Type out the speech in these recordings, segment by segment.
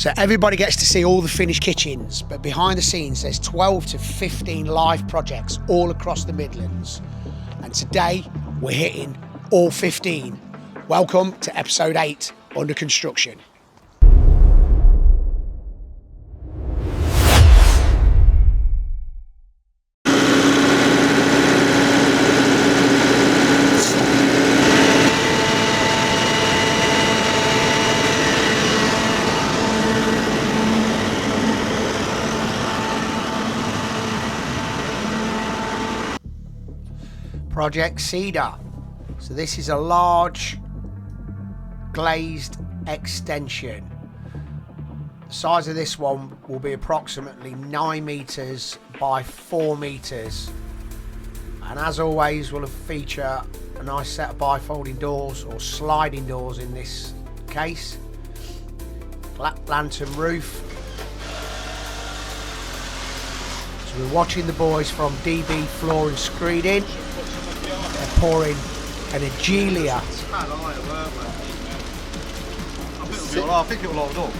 So everybody gets to see all the finished kitchens, but behind the scenes there's 12 to 15 live projects all across the Midlands. And today we're hitting all 15. Welcome to episode 8, Under Construction. Project Cedar. So this is a large glazed extension. The size of this one will be approximately 9 metres by 4 metres. And as always, we'll feature a nice set of bifolding doors or sliding doors in this case. Black lantern roof. So we're watching the boys from DB Floor and Screeding. They're pouring an Agilia. I think it will hold up.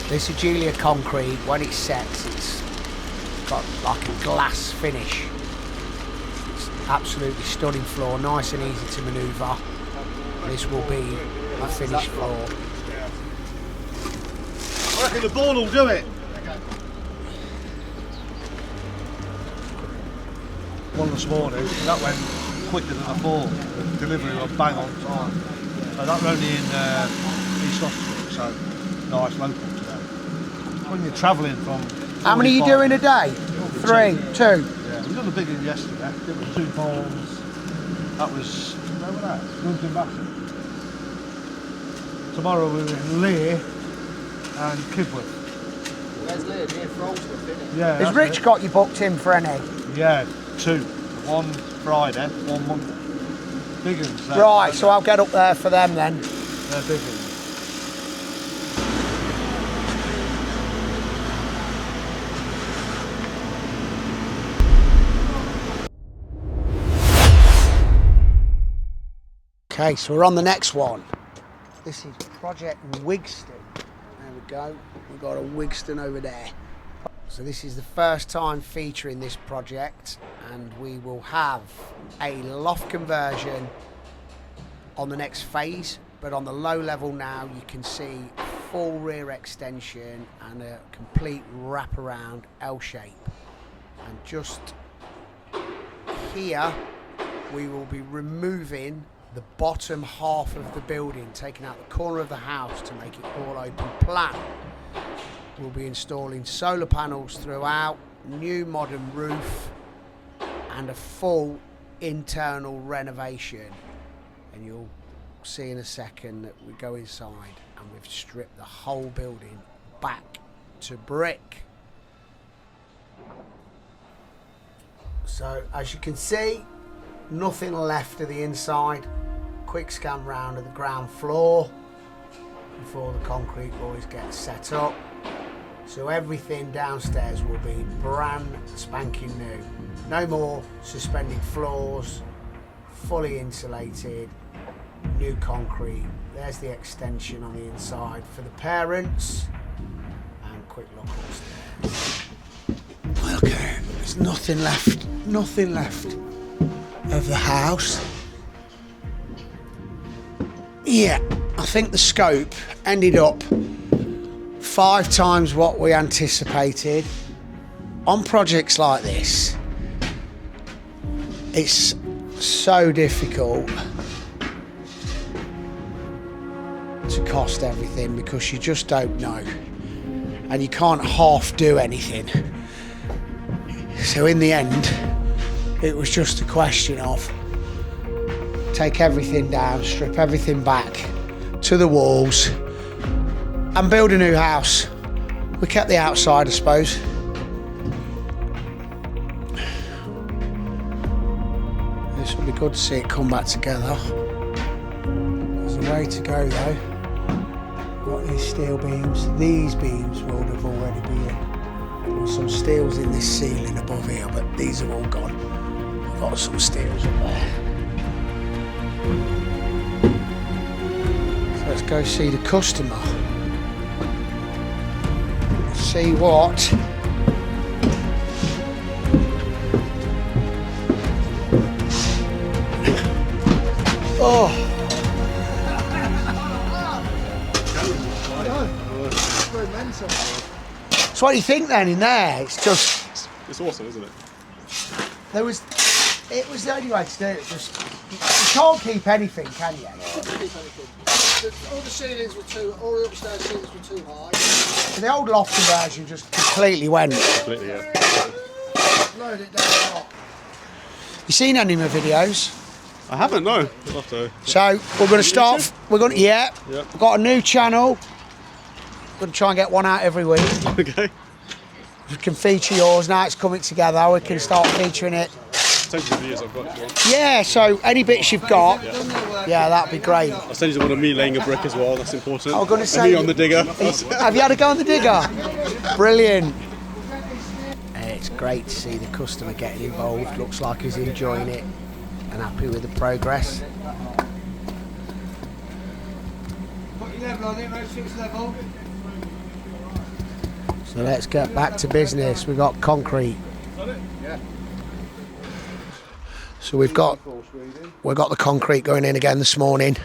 This Agilia concrete, when it sets, it's got like a glass finish. It's absolutely stunning floor, nice and easy to manoeuvre. This will be a finished floor. I reckon the ball will do it. One this morning, that went quicker than I thought. The delivery was bang on time. So that was only in East Oxford, so nice local today. When you're travelling from... How many are you doing a day? 3, 2? Yeah, we done the big one yesterday. It was 2 pounds. That was, remember that? Gunton Bassett. Tomorrow we're in Lear and Kibworth. Where's Lear? Near Frolsworth, isn't it? Yeah. Has Rich got you booked in for any? Yeah, 2. One Friday, one Monday. Big ones. Right, so I'll get up there for them then. They're big ones. Okay, so we're on the next one. This is Project Wigston. There we go. We've got a Wigston over there. So this is the first time featuring this project, and we will have a loft conversion on the next phase, but on the low level now you can see full rear extension and a complete wraparound L shape. And just here we will be removing the bottom half of the building, taking out the corner of the house to make it all open plan. We'll be installing solar panels throughout, new modern roof, and a full internal renovation. And you'll see in a second that we go inside and we've stripped the whole building back to brick. So as you can see, nothing left of the inside. Quick scan round of the ground floor before the concrete boys get set up. So everything downstairs will be brand spanking new. No more suspended floors, fully insulated, new concrete. There's the extension on the inside for the parents. And quick look upstairs. Okay, there's nothing left of the house. Yeah, I think the scope ended up 5 times what we anticipated. On projects like this, it's so difficult to cost everything because you just don't know, and you can't half do anything. So in the end, it was just a question of take everything down, strip everything back to the walls and build a new house. We kept the outside, I suppose. This would be good to see it come back together. There's a way to go though. Got these steel beams. These beams would have already been in. There were some steels in this ceiling above here, but these are all gone. We've got some steels up there. So let's go see the customer. See what oh. So what do you think then in there? It's just... It's awesome, isn't it? It was the only way to do it. Just you can't keep anything, can you? All the ceilings were all the upstairs ceilings were too high. So the old loft conversion just completely went. Completely, yeah. Load it down a lot. You seen any of my videos? I haven't, no. I'd love to. So we're going to start. We're going to Yeah. We've got a new channel. Going to try and get one out every week. Okay. We can feature yours now. It's coming together. We can start featuring it. Send you the videos I've got. Yeah. So any bits you've got, yeah, that'd be great. I'll send you the one of me laying a brick as well. That's important. I was going to And say. me on the digger. Have you had a go on the digger? Brilliant. It's great to see the customer getting involved. Looks like he's enjoying it and happy with the progress. Put your level on it, mate, 6 level. So let's get back to business. We've got concrete. So we've got the concrete going in again this morning.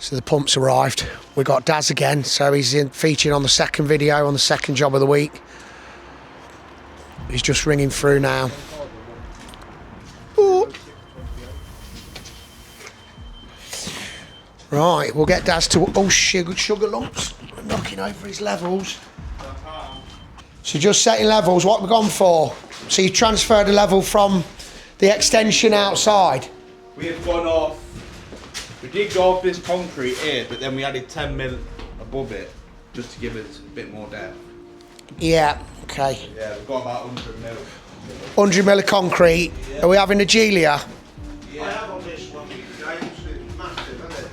So the pump's arrived. We've got Daz again, so he's featuring on the second video, on the second job of the week. He's just ringing through now. Ooh. Right, we'll get Daz to... Oh, sugar lumps. We're knocking over his levels. So just setting levels, what we've gone for? So you transferred a level from the extension outside? We have gone off, we did go off this concrete here, but then we added 10 mil above it, just to give it a bit more depth. Yeah, okay. Yeah, we've got about 100 mil. 100 mil of concrete. Yeah. Are we having a Gelia? Yeah. I have on this one, James, it's massive, isn't it?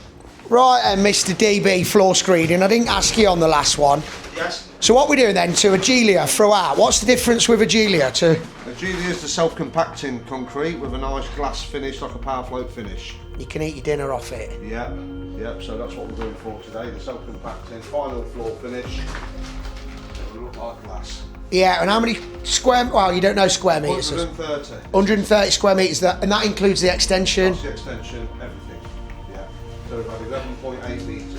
Right, and Mr. DB floor screening. I didn't ask you on the last one. Yes. So what we're doing then to a Gelia throughout, what's the difference with a Gelia to... A Gelia is the self-compacting concrete with a nice glass finish, like a power float finish. You can eat your dinner off it. Yeah, yep, so that's what we're doing for today, the self-compacting final floor finish. It will look like glass. Yeah, and how many square... Well, you don't know square metres. 130. 130 square metres, and that includes the extension? That's the extension, everything. Yeah. So we've had 11.8 metres.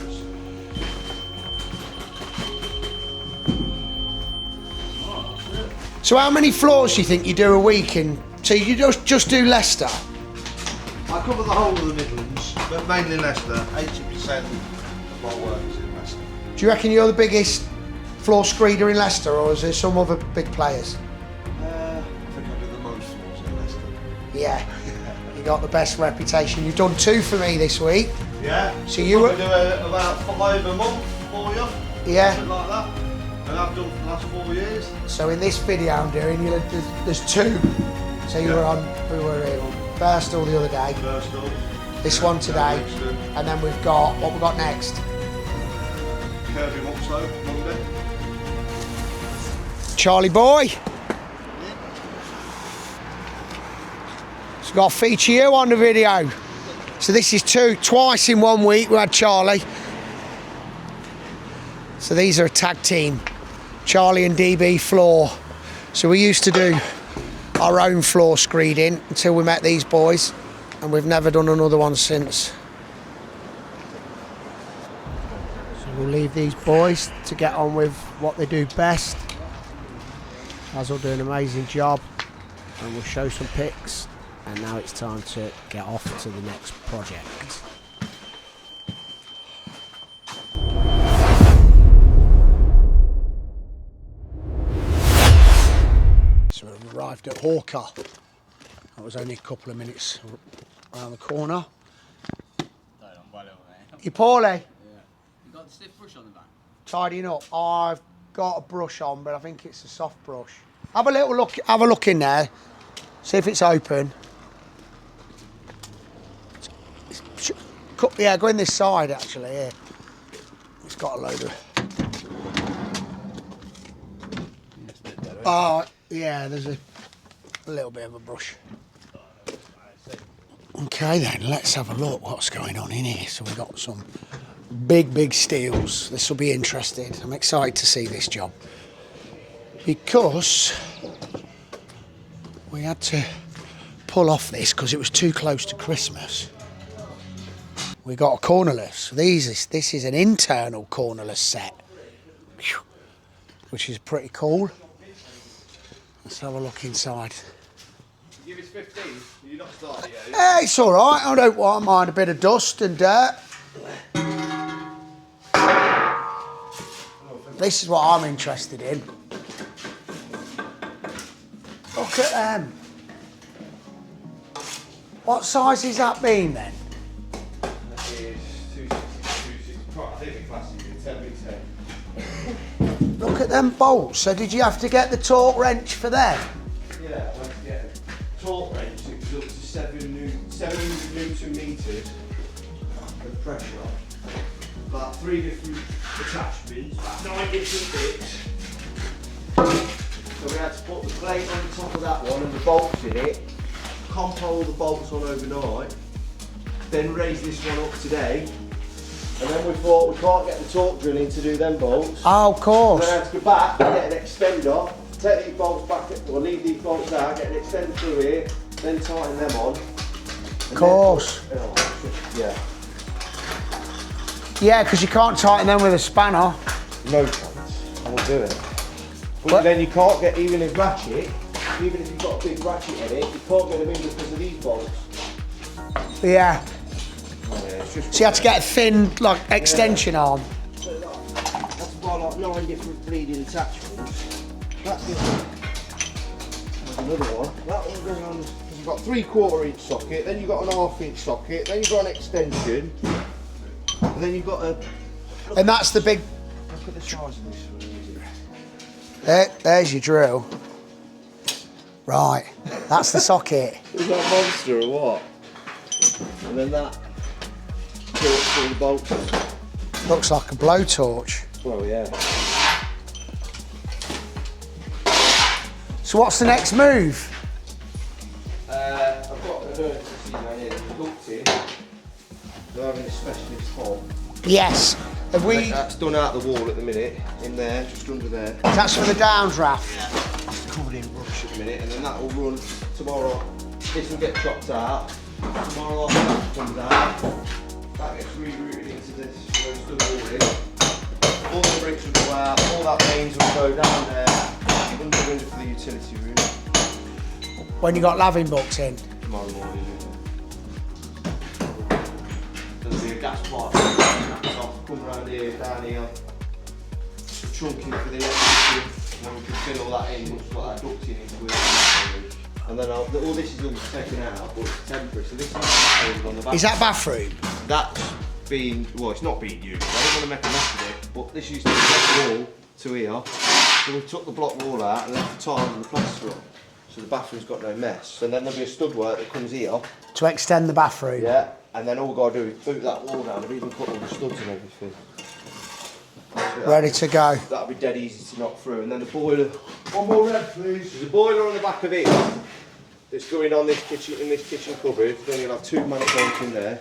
So how many floors do you think you do a week in? So you just do Leicester? I cover the whole of the Midlands, but mainly Leicester. 80% of my work is in Leicester. Do you reckon you're the biggest floor screeder in Leicester, or is there some other big players? I think I do the most floors in Leicester. Yeah, you got the best reputation. You've done 2 for me this week. Yeah. So you probably do about 5 a month for you. Yeah. Something like that. And I've done for the last 4 years. So in this video I'm doing, there's 2. So you were on, we were in Birstall the other day. Birstall. This one today. And then we've got, what we've got next? Kirby Moxlow, Monday. Charlie boy. So got to feature you on the video. So this is twice in 1 week we had Charlie. So these are a tag team. Charlie and DB floor. So we used to do our own floor screeding until we met these boys, and we've never done another one since. So we'll leave these boys to get on with what they do best. As will do an amazing job, and we'll show some pics. And now it's time to get off to the next project. So we've arrived at Hawker. That was only a couple of minutes around the corner. You poorly? Yeah. You got the stiff brush on the back? Tidying up. I've got a brush on, but I think it's a soft brush. Have a little look. Have a look in there. See if it's open. Yeah, go in this side actually. Here. It's got a load of. Oh, yeah. There's a little bit of a brush. Okay then, let's have a look what's going on in here. So we've got some big steels. This will be interesting. I'm excited to see this job because we had to pull off this because it was too close to Christmas. We got a cornerless. This is an internal cornerless set, which is pretty cool. Let's have a look inside. Give us 15. You're not starting yet. Hey, it's all right. I don't mind a bit of dust and dirt. This is what I'm interested in. Look at them. What size is that beam then? That is 260, I think the class is 10 by 10. Look at them bolts. So did you have to get the torque wrench for them? Yeah, I went to get a torque wrench that goes up to 700 newton meters of pressure. About 3 different attachments, about 9 different bits. So we had to put the plate on the top of that one and the bolts in it, compo the bolts on overnight, then raise this one up today. And then we thought we can't get the torque drilling to do them bolts. Oh, of course. Then I had to go back and get an extender, take these bolts back, or leave these bolts out, get an extender through here, then tighten them on. Of course. Yeah. Yeah, because you can't tighten them with a spanner. No chance. I will do it. But then you can't get even a ratchet, even if you've got a big ratchet in it, you can't get them in because of these bolts. Yeah. It's just So you had to get a thin, like, extension arm. So that's about like 9 different bleeding attachments. That's different. There's another one. That one goes on, because you've got 3/4 inch socket, then you've got an 1/2 inch socket, then you've got an extension, and then you've got a... And that's the big... Look at the size of this one. There's your drill. Right, that's the socket. Is that monster or what? And then that torques all the bolts in. Looks like a blowtorch. Well, yeah. So what's the next move? I've got an emergency man here, duct in. They're having a specialist hole. Yes. Have we... That's done out the wall at the minute, in there, just under there. That's for the downdraft. It's covered in rubbish at the minute, and then that will run tomorrow. This will get chopped out. Tomorrow that comes out. That gets rerouted into this where it's done all in. All the bricks will go out, all that mains will go down there, under for the utility room. When you got laving books in. Tomorrow morning. There'll be a gas pipe. Come round here, down here, chunking for the electricity, and we can fill all that in, we've got that ducting into it. And then all this is all taken out, but it's temporary, so this is on the back. Is that bathroom? That's been, well, it's not being used, I don't want to make a mess of it, but this used to be the block wall to here, so we took the block wall out and left the tiles and the plaster on, so the bathroom's got no mess. And then there'll be a stud work that comes here. To extend the bathroom? Yeah. And then all we've got to do is boot that wall down. I've even cut all the studs and everything. So Ready to go. That'll be dead easy to knock through. And then the boiler. One more red, please. There's a boiler on the back of it that's going on this kitchen in this kitchen cupboard. Then you'll have 2 manifolds in there.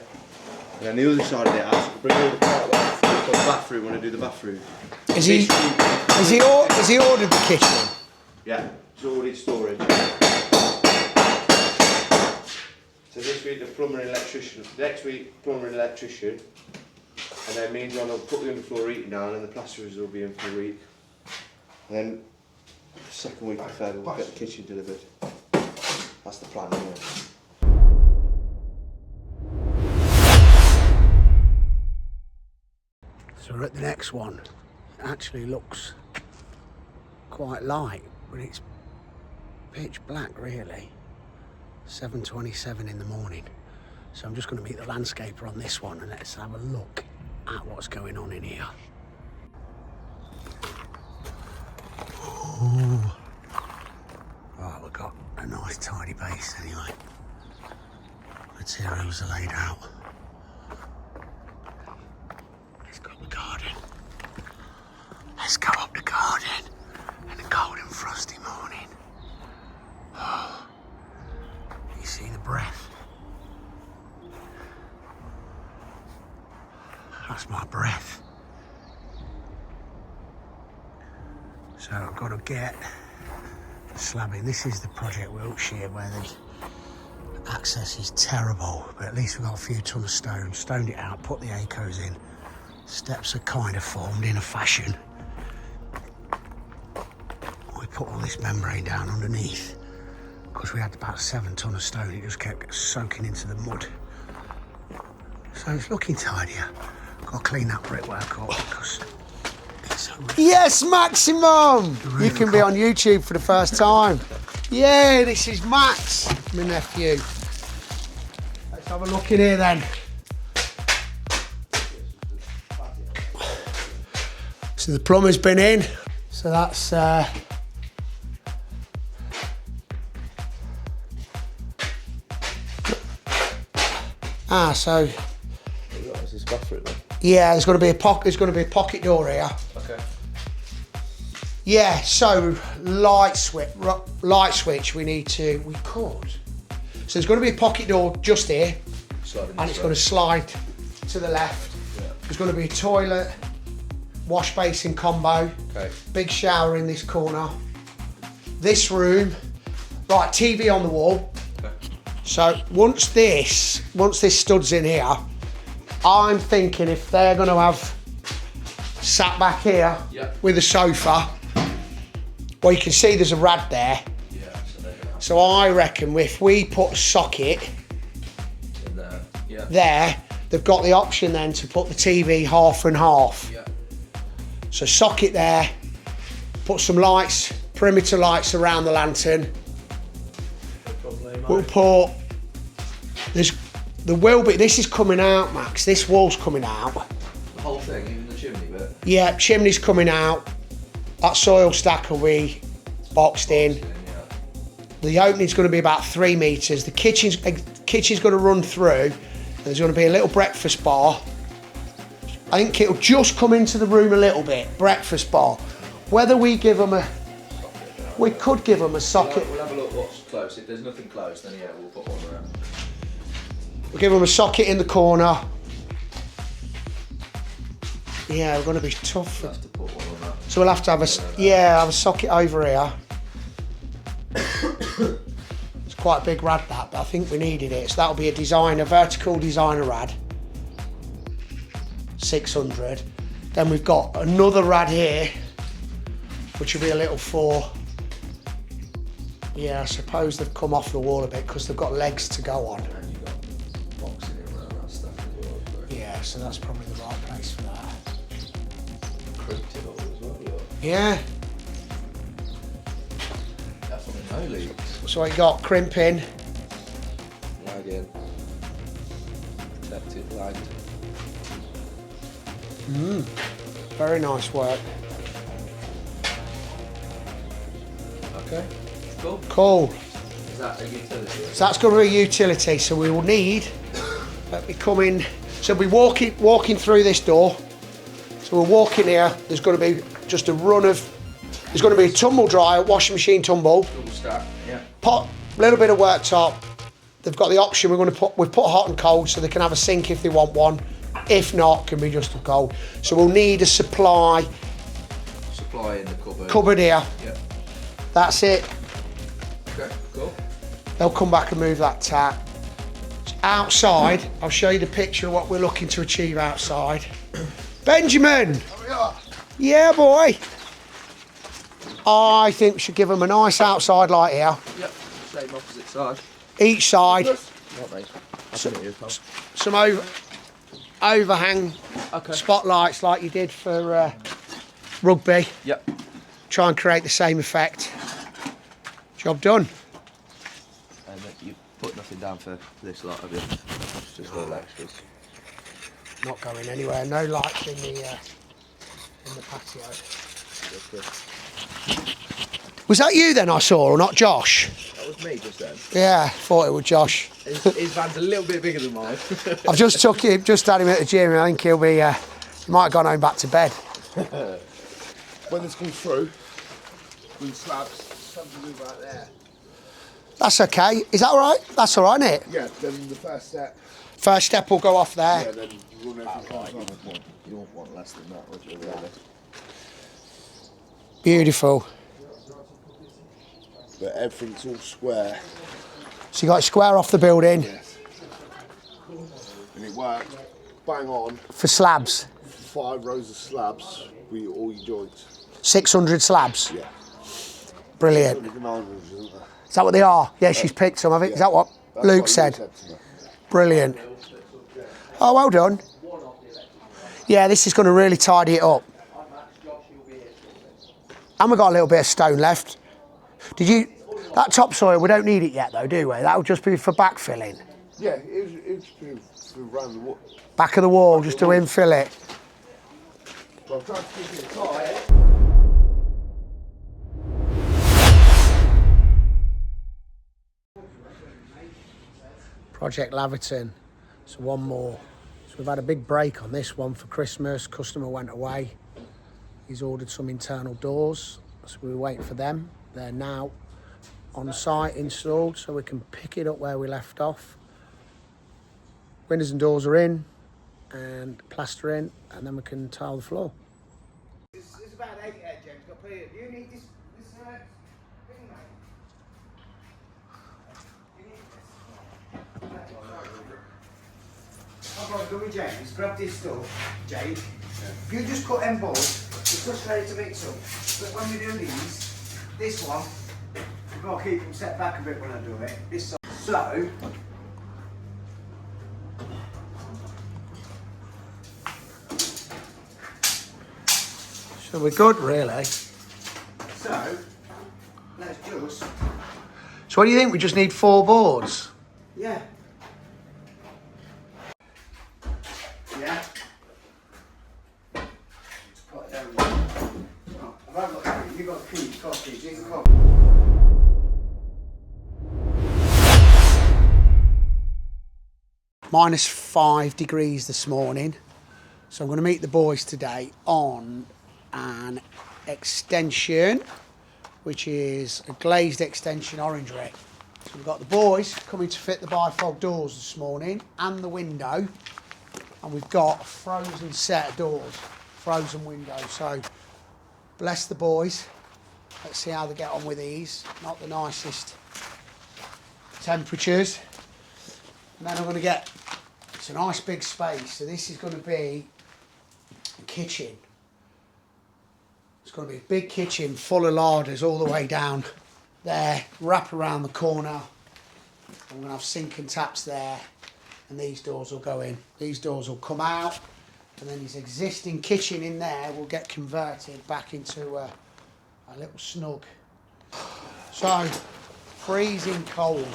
And then the other side of the house, we'll bring all the part off. We've got the bathroom when I do the bathroom. Has he ordered the kitchen? Yeah, it's already storage. So this week the plumber and electrician, next week plumber and electrician, and then me and John will put the underfloor heating down and the plasterers will be in for a week. And then the second week of February we'll get the kitchen delivered. That's the plan, isn't it? So we're at the next one. It actually looks quite light, but it's pitch black really. 7:27 in the morning. So I'm just going to meet the landscaper on this one and let's have a look at what's going on in here. Ooh. Right, we've got a nice tidy base anyway. Materials are laid out. Let's go up the garden. Let's go up the garden in a cold and frosty morning. Oh. You see the breath? That's my breath. So I've got to get slabbing. This is the Project Wiltshire where the access is terrible, but at least we've got a few ton of stone. Stoned it out, put the ACOs in. Steps are kind of formed in a fashion. We put all this membrane down underneath because we had about 7 ton of stone. It just kept soaking into the mud. So it's looking tidier. Got to clean that brickwork up because it's so... Yes, Maximum! You can be on YouTube for the first time. Yeah, this is Max, my nephew. Let's have a look in here then. So the plumber's been in. So that's so Is this bathroom then? yeah, there's going to be a pocket. There's going to be a pocket door here. Okay. Yeah, so light switch. We could. So there's going to be a pocket door just here, and it's going to slide to the left. Yeah. There's going to be a toilet, wash basin combo, Okay. big shower in this corner. This room, right, TV on the wall. Okay. So once this stud's in here, I'm thinking if they're going to have sat back here Yeah. with a sofa, well, you can see there's a rad there. Yeah. So there you go. So I reckon if we put a socket In there. Yeah. there, they've got the option then to put the TV half and half. Yeah. So socket there, put some lights, perimeter lights around the lantern. We'll put, this is coming out, Max, this wall's coming out. The whole thing, even the chimney bit. Yeah, chimney's coming out. That soil stack will be boxed in. Yeah. The opening's going to be about 3 metres. The kitchen's going to run through. And there's going to be a little breakfast bar. I think it'll just come into the room a little bit, breakfast bar. Whether we give them we could give them a socket. We'll have a look what's close. If there's nothing close, then yeah, we'll put one around. We'll give them a socket in the corner. Yeah, we're going to be tough. We'll have to put one on that. So we'll have to have have a socket over here. It's quite a big rad that, but I think we needed it. So that'll be a vertical designer rad. 600. Then we've got another rad here, which will be a little 4. Yeah, I suppose they've come off the wall a bit because they've got legs to go on. And you've got boxing in around that stuff as well. Yeah, so that's probably the right place for that. Crimped it all as well. Yeah. Definitely no leaks. So we got crimping. Lagging. Protected, lagged. Very nice work. Okay. Cool. Cool. Is that a utility? So that's going to be a utility. So we will need. Let me come in. So we'll be walking through this door. So we'll walk in here. There's going to be just a run of. There's going to be a tumble dryer, washing machine tumble. Double stack. Yeah. Pot, little bit of worktop. They've got the option. We've put hot and cold, so they can have a sink if they want one. If not, can be just a cold. So we'll need a supply Supply in the cupboard. cupboard here. Yeah. That's it. Okay. Cool. They'll come back and move that tap. Outside, I'll show you the picture of what we're looking to achieve outside. Benjamin! Yeah, boy. I think we should give them a nice outside light here. Yep. Same opposite side. Each side. Not nice. Some overhang Okay. spotlights like you did for rugby. Yep. Try and create the same effect. Job done. And you put nothing down for this lot, have you? Just all extras. Not going anywhere. No lights in the patio. Good. Was that you then I saw, or not Josh? That was me just then. Yeah, thought it was Josh. His van's a little bit bigger than mine. I've just had him at the gym, and I think he'll be. He might have gone home back to bed. When this comes through, with slabs, something to do right there. That's okay. Is that all right? That's all right, isn't it? Yeah, then the first step. First step will go off there. Yeah, then you run everything else on. You won't want less than that, would you, really? Beautiful. But everything's all square. So you got it square off the building Yes. And it worked bang on. for slabs. 5 rows of slabs with all your joints. 600 slabs. Yeah. Brilliant. 900, isn't there? Is that what they are? Yeah, she's picked some of it. Is that what That's Luke what you said? to me. Brilliant. Oh, well done. Yeah, this is going to really tidy it up. And we've got a little bit of stone left. That topsoil, we don't need it yet though, do we? That'll just be for backfilling. Yeah, it's for around the wall. Back of the wall, just to infill it. But I'm trying to keep it tight. Project Laverton. So one more. So we've had a big break on this one for Christmas. Customer went away. He's ordered some internal doors. So we were waiting for them. They're now on site installed, so we can pick it up where we left off. Windows and doors are in and plaster in, and then we can tile the floor. It's about 8 James. Got plenty. Do you need this thing, mate? I've got to go with James, grab this stuff, Jake. If you just cut them boards, it's just ready to mix up. But when we do these, this one, I've got to keep them set back a bit when I do it. This side. So we're good, really. So, let's just... So what do you think? We just need 4 boards? Yeah. Yeah. Just put it down. Oh, I've got the key. You've got the key. Coffee. Here's the coffee. Minus 5 degrees this morning. So I'm going to meet the boys today on an extension, which is a glazed extension orange brick. So we've got the boys coming to fit the bifold doors this morning and the window, and we've got a frozen set of doors, frozen windows. So bless the boys. Let's see how they get on with these. Not the nicest temperatures. And then I'm going to get, it's a nice big space, so this is going to be a kitchen. It's going to be a big kitchen full of larders all the way down there, wrap around the corner. I'm going to have sink and taps there, and these doors will go in. These doors will come out, and then this existing kitchen in there will get converted back into a little snug. So, freezing cold.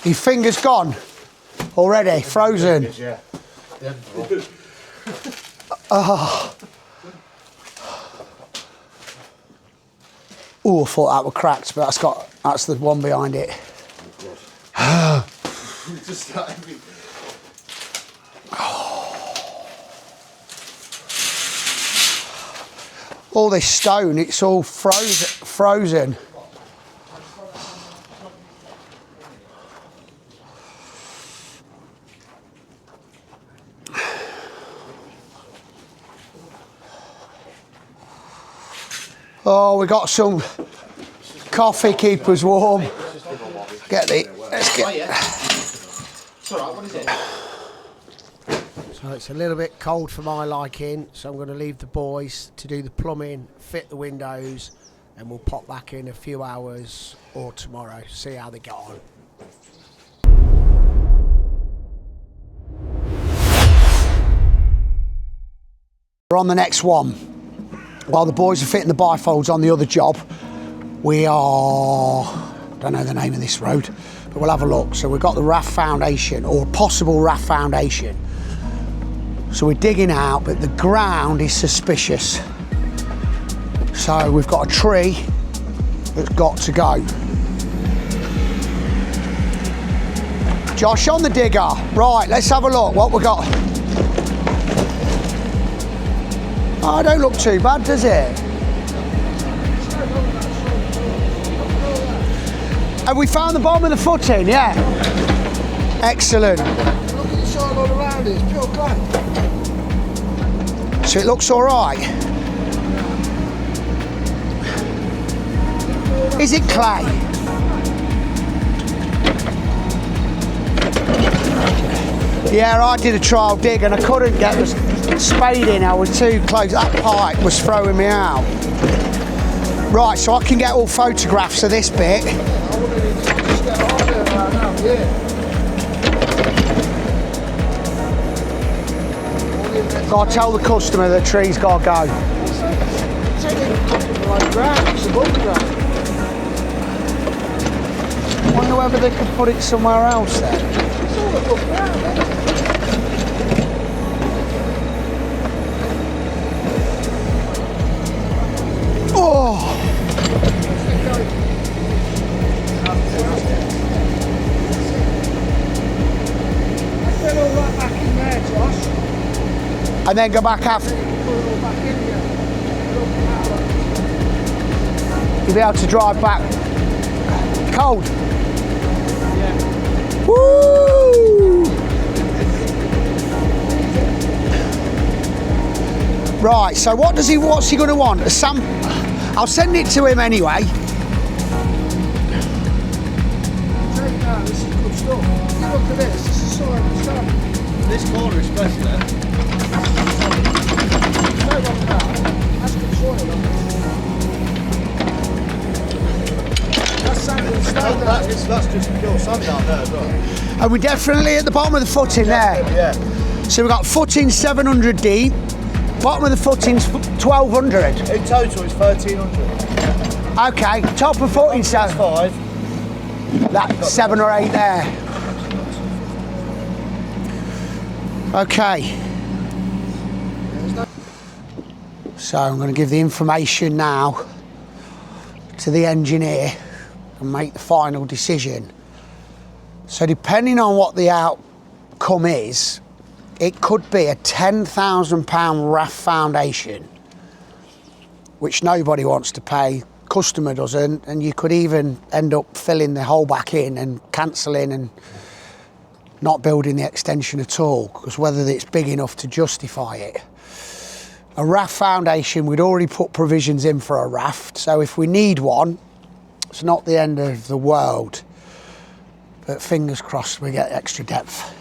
Your fingers gone already, frozen. Yeah. Oh, I thought that were cracked, but that's the one behind it. Just started. All this stone, it's all frozen. Oh, we got some coffee, keep us warm. Let's get. So it's a little bit cold for my liking, so I'm going to leave the boys to do the plumbing, fit the windows, and we'll pop back in a few hours or tomorrow, see how they get on. We're on the next one. While the boys are fitting the bifolds on the other job, we are, don't know the name of this road, but we'll have a look. So we've got the raft foundation, or possible raft foundation. So we're digging out, but the ground is suspicious. So we've got a tree that's got to go. Josh on the digger. Right, let's have a look what we got. Oh, don't look too bad, does it? Have we found the bottom of the footing? Yeah. Excellent. Look at the soil all around it, it's pure clay. So it looks all right. Is it clay? Yeah, I did a trial dig and I couldn't get the spade in. I was too close. That pipe was throwing me out. Right, so I can get all photographs of this bit. Gotta tell the customer the tree's gotta go. Wonder whether they could put it somewhere else then. Oh! And then go back after. You'll be able to drive back. Cold. Yeah. Woo! Right. So what's he going to want? A sample. I'll send it to him anyway. This is good stuff. Look at this. This is so understandable. This corner especially. That's good soil. That's sand and stone. That's just pure sand down there as well. And we're definitely at the bottom of the footing there. Yeah. So we've got footing 700 deep. Bottom of the footing's 1200. In total it's 1300. Okay, top of footing, so 5. that's 7 or 8 there. Okay. So I'm going to give the information now to the engineer and make the final decision. So depending on what the outcome is, it could be a £10,000 raft foundation, which nobody wants to pay, customer doesn't, and you could even end up filling the hole back in and cancelling and not building the extension at all, because whether it's big enough to justify it. A raft foundation, we'd already put provisions in for a raft, so if we need one, it's not the end of the world, but fingers crossed we get extra depth.